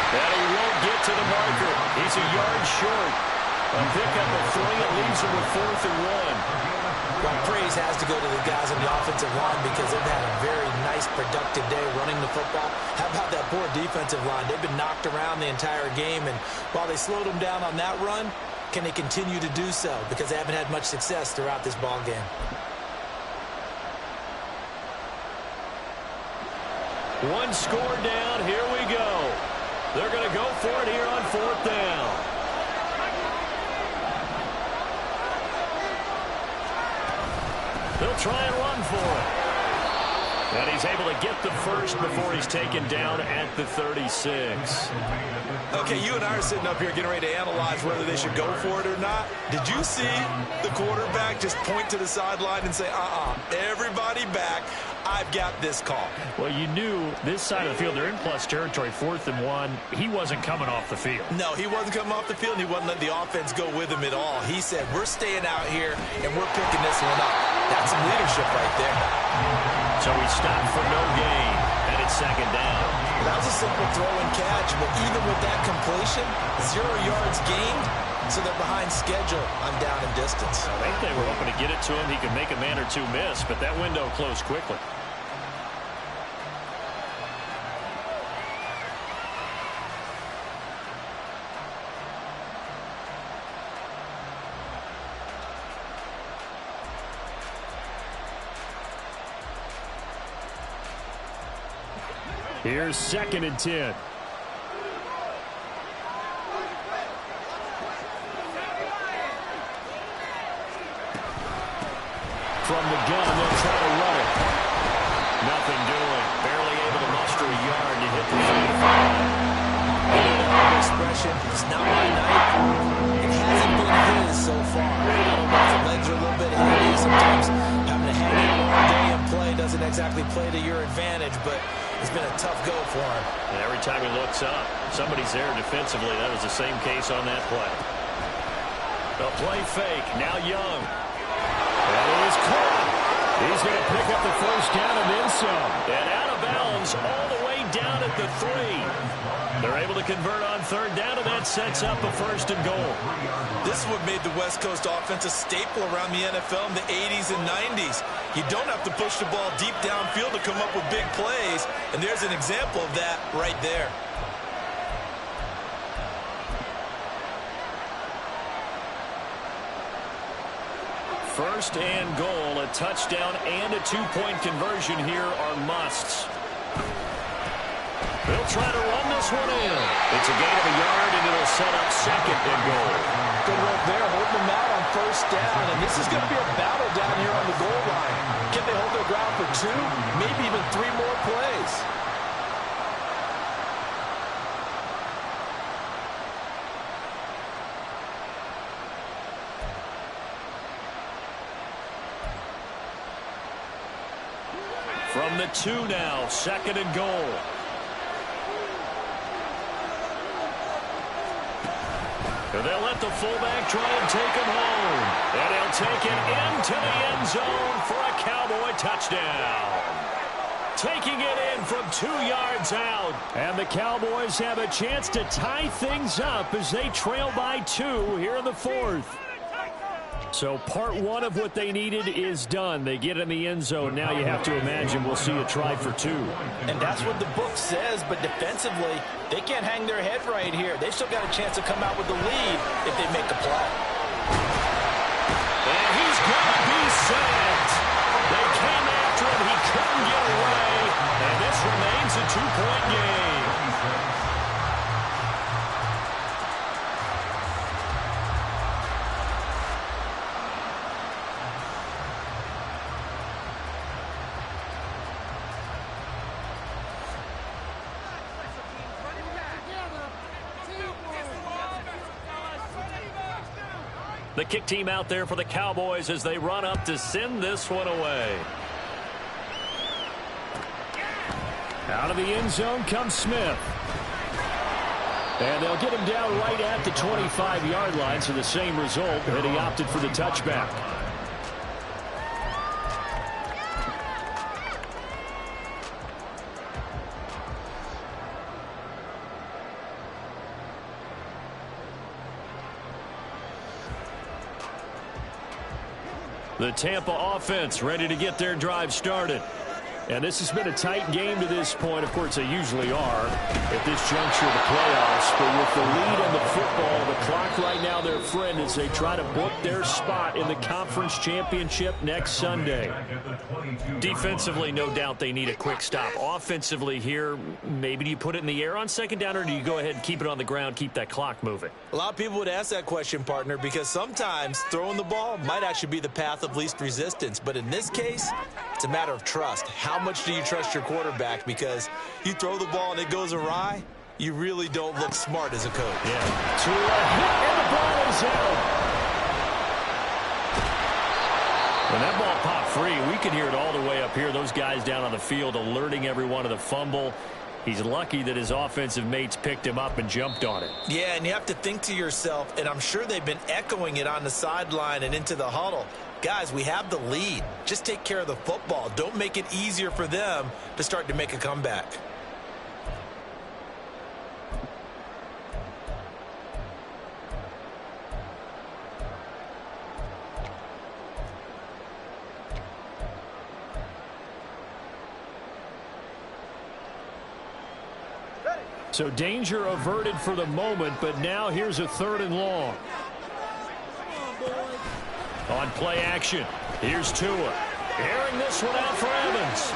And he won't get to the marker. He's a yard short. A pickup of 3. It leaves him with 4th and 1. Well, praise has to go to the guys on the offensive line because they've had a very nice, productive day running the football. How about that poor defensive line? They've been knocked around the entire game, and while they slowed them down on that run, can they continue to do so? Because they haven't had much success throughout this ball game. One score down. Here we go. They're going to go for it here on 4th down. They'll try and run for it. And he's able to get the first before he's taken down at the 36. Okay, you and I are sitting up here getting ready to analyze whether they should go for it or not. Did you see the quarterback just point to the sideline and say, everybody back, I've got this call? Well, you knew this side of the field, they're in plus territory, 4th and 1. He wasn't coming off the field. No, he wasn't coming off the field, and he wasn't letting the offense go with him at all. He said, we're staying out here, and we're picking this one up. That's some leadership right there. So he stopped for no gain, and it's 2nd down. That was a simple throw and catch, but even with that completion, 0 yards gained, so they're behind schedule on down and distance. I think they were hoping to get it to him. He could make a man or two miss, but that window closed quickly. Here's 2nd and 10. From the gun, they'll try to run it. Nothing doing. Barely able to muster a yard to hit the 35. Expression, it's not my night. It hasn't been his so far. I don't know if the legs are a little bit heavy. Sometimes having to hang out all day and play doesn't exactly play to your advantage, but it's been a tough go for him. And every time he looks up, somebody's there defensively. That was the same case on that play. The play fake. Now Young. And it is caught. He's going to pick up the first down and then some. And out of bounds all the way down at the 3. They're able to convert on 3rd down, and that sets up a 1st and goal. This is what made the West Coast offense a staple around the NFL in the 80s and 90s. You don't have to push the ball deep downfield to come up with big plays, and there's an example of that right there. First and goal, a touchdown and a 2-point conversion here are musts. They'll try to run this one in. It's a gain of a yard, and it'll set up 2nd and goal. Good work there, holding them out on 1st down, and this is going to be a battle down here on the goal line. Can they hold their ground for 2, maybe even 3 more plays? From the 2 now, 2nd and goal. They'll let the fullback try and take him home. And he'll take it into the end zone for a Cowboy touchdown. Taking it in from 2 yards out. And the Cowboys have a chance to tie things up as they trail by 2 here in the 4th. So part 1 of what they needed is done. They get in the end zone. Now you have to imagine we'll see a try for 2. And that's what the book says, but defensively, they can't hang their head right here. They've still got a chance to come out with the lead if they make a play. And he's going to be sacked. They came after him. He couldn't get away. And this remains a 2-point game. The kick team out there for the Cowboys as they run up to send this one away. Out of the end zone comes Smith. And they'll get him down right at the 25-yard line, so the same result, and he opted for the touchback. The Tampa offense ready to get their drive started. And this has been a tight game to this point. Of course, they usually are at this juncture of the playoffs. But with the lead in the football, the clock right now their friend as they try to book their spot in the conference championship next Sunday. Defensively, no doubt they need a quick stop. Offensively here, maybe do you put it in the air on second down, or do you go ahead and keep it on the ground, keep that clock moving? A lot of people would ask that question, partner, because sometimes throwing the ball might actually be the path of least resistance. But in this case, it's a matter of trust. How much do you trust your quarterback? Because you throw the ball and it goes awry, you really don't look smart as a coach. Yeah. To a hit, and the ball is out. When that ball popped free, we could hear it all the way up here. Those guys down on the field alerting everyone of the fumble. He's lucky that his offensive mates picked him up and jumped on it. Yeah, and you have to think to yourself, and I'm sure they've been echoing it on the sideline and into the huddle. Guys, we have the lead. Just take care of the football. Don't make it easier for them to start to make a comeback. So danger averted for the moment, but now here's a 3rd and long. On play action, here's Tua. Airing this one out for Evans.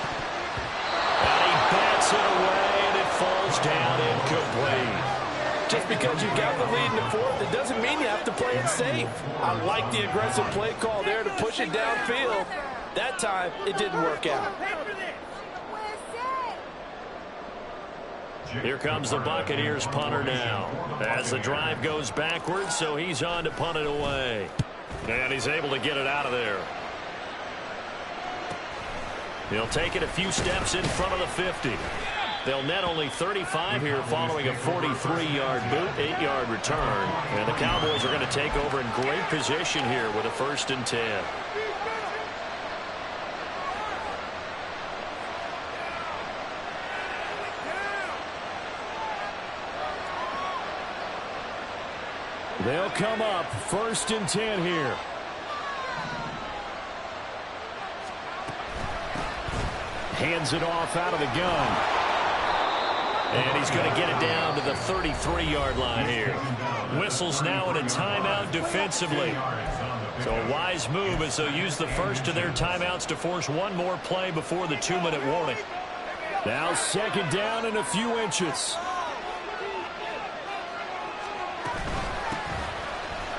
And he bats it away, and it falls down incomplete. Just because you got the lead in the fourth, it doesn't mean you have to play it safe. I like the aggressive play call there to push it downfield. That time, it didn't work out. Here comes the Buccaneers punter now. As the drive goes backwards, so he's on to punt it away. And he's able to get it out of there. He'll take it a few steps in front of the 50. They'll net only 35 here following a 43-yard boot, 8-yard return. And the Cowboys are going to take over in great position here with a 1st and 10. They'll come up 1st and 10 here. Hands it off out of the gun. And he's going to get it down to the 33-yard line here. Whistles now in a timeout defensively. So a wise move as they'll use the first of their timeouts to force one more play before the 2-minute warning. Now 2nd down and a few inches.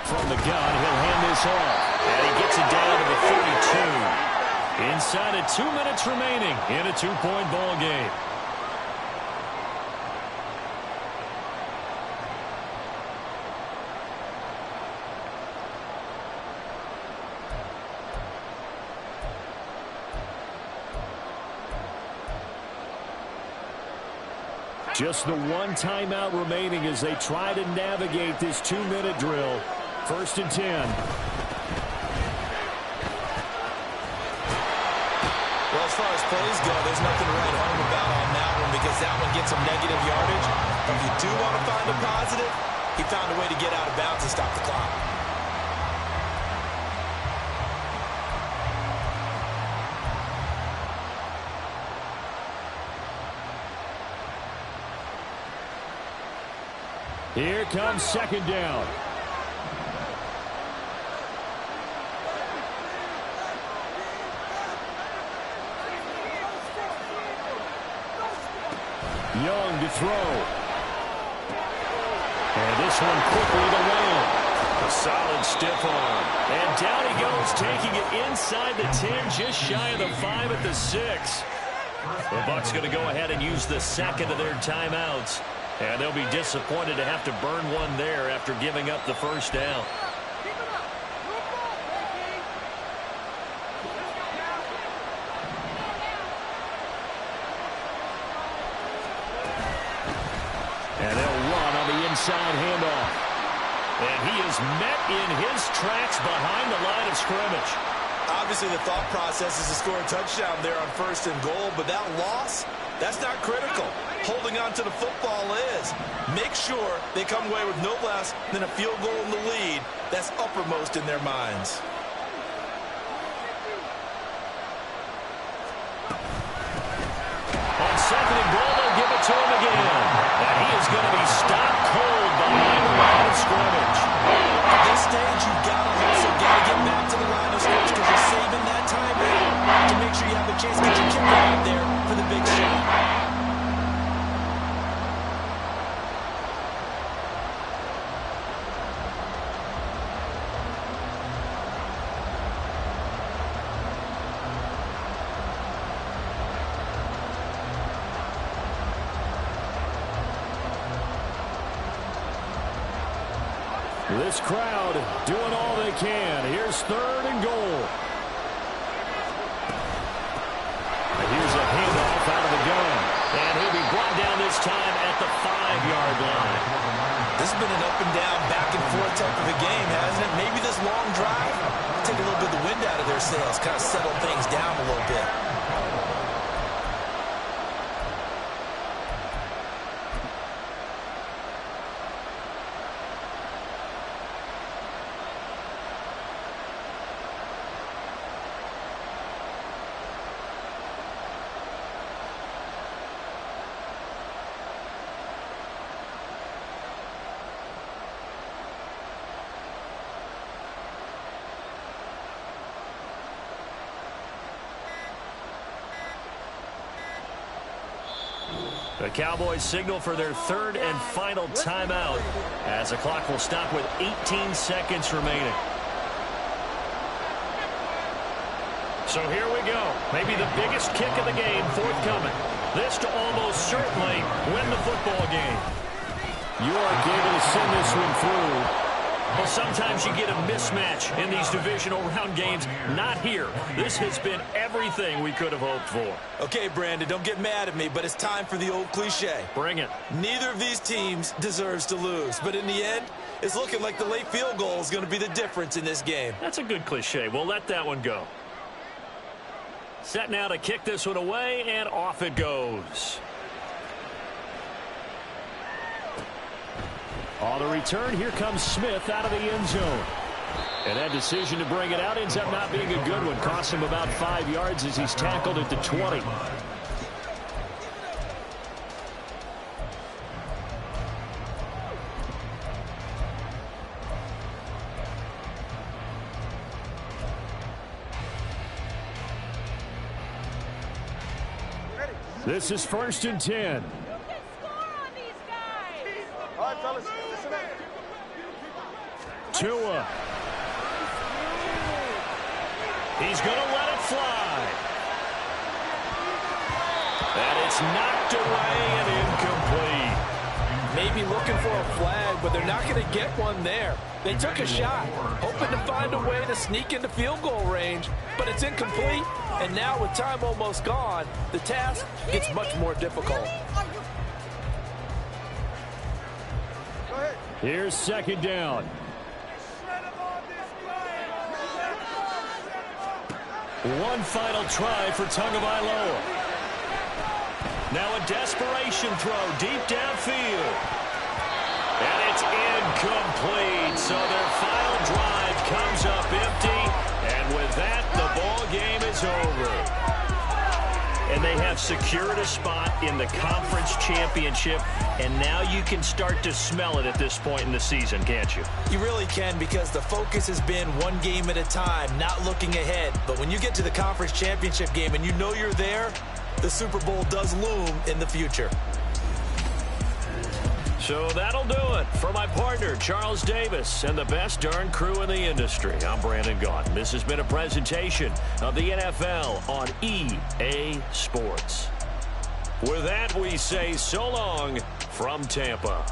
From the gun, he'll hand this off. And he gets it down to the 32. Inside of 2 minutes remaining in a 2-point ball game. Just the one timeout remaining as they try to navigate this 2-minute drill. 1st and 10. Well, as far as plays go, there's nothing to write home about on that one because that one gets some negative yardage. If you do want to find a positive, he found a way to get out of bounds and stop the clock. Here comes 2nd down. Young to throw. And this one quickly to land. A solid stiff arm. And down he goes, taking it inside the 10, just shy of the 5 at the 6. The Bucs going to go ahead and use the 2nd of their timeouts. And they'll be disappointed to have to burn one there after giving up the 1st down. And they'll run on the inside handoff. And he is met in his tracks behind the line of scrimmage. Obviously, the thought process is to score a touchdown there on 1st and goal, but that loss, that's not critical. Holding on to the football is. Make sure they come away with no less than a field goal in the lead. That's uppermost in their minds. On 2nd and goal, they'll give it to him again. And he is going to be stopped cold behind the line of scrimmage. At this stage, you've got to hustle. Got to get back to the line of scrimmage because you're saving that time to make sure you have a chance to get your kicker out there for the big shot. This crowd doing all they can. Here's 3rd and goal. And here's a handoff out of the gun. And he'll be brought down this time at the 5-yard line. This has been an up and down, back and forth type of a game, hasn't it? Maybe this long drive take a little bit of the wind out of their sails, kind of settle things down a little bit. The Cowboys signal for their 3rd and final timeout as the clock will stop with 18 seconds remaining. So here we go. Maybe the biggest kick of the game forthcoming. This to almost certainly win the football game. York able to send this one through. Well, sometimes you get a mismatch in these divisional round games. Not here. This has been everything we could have hoped for. Okay, Brandon, don't get mad at me, but it's time for the old cliche. Bring it. Neither of these teams deserves to lose, but in the end, it's looking like the late field goal is going to be the difference in this game. That's a good cliche. We'll let that one go. Set now to kick this one away, and off it goes. On the return, here comes Smith out of the end zone. And that decision to bring it out ends up not being a good one. Cost him about 5 yards as he's tackled at the 20. This is 1st and 10. All right, fellas, listen up. Tua. He's going to let it fly. And it's knocked away and incomplete. Maybe looking for a flag, but they're not going to get one there. They took a shot, hoping to find a way to sneak into field goal range, but it's incomplete. And now with time almost gone, the task gets much more difficult. Here's 2nd down. One final try for Tagovailoa. Now a desperation throw deep downfield. And it's incomplete. So their final drive comes up empty. And with that, the ball game is over. And they have secured a spot in the conference championship. And now you can start to smell it at this point in the season, can't you? You really can, because the focus has been one game at a time, not looking ahead. But when you get to the conference championship game and you know you're there, the Super Bowl does loom in the future. So that'll do it. For my partner, Charles Davis, and the best darn crew in the industry, I'm Brandon Gaudin. This has been a presentation of the NFL on EA Sports. With that, we say so long from Tampa.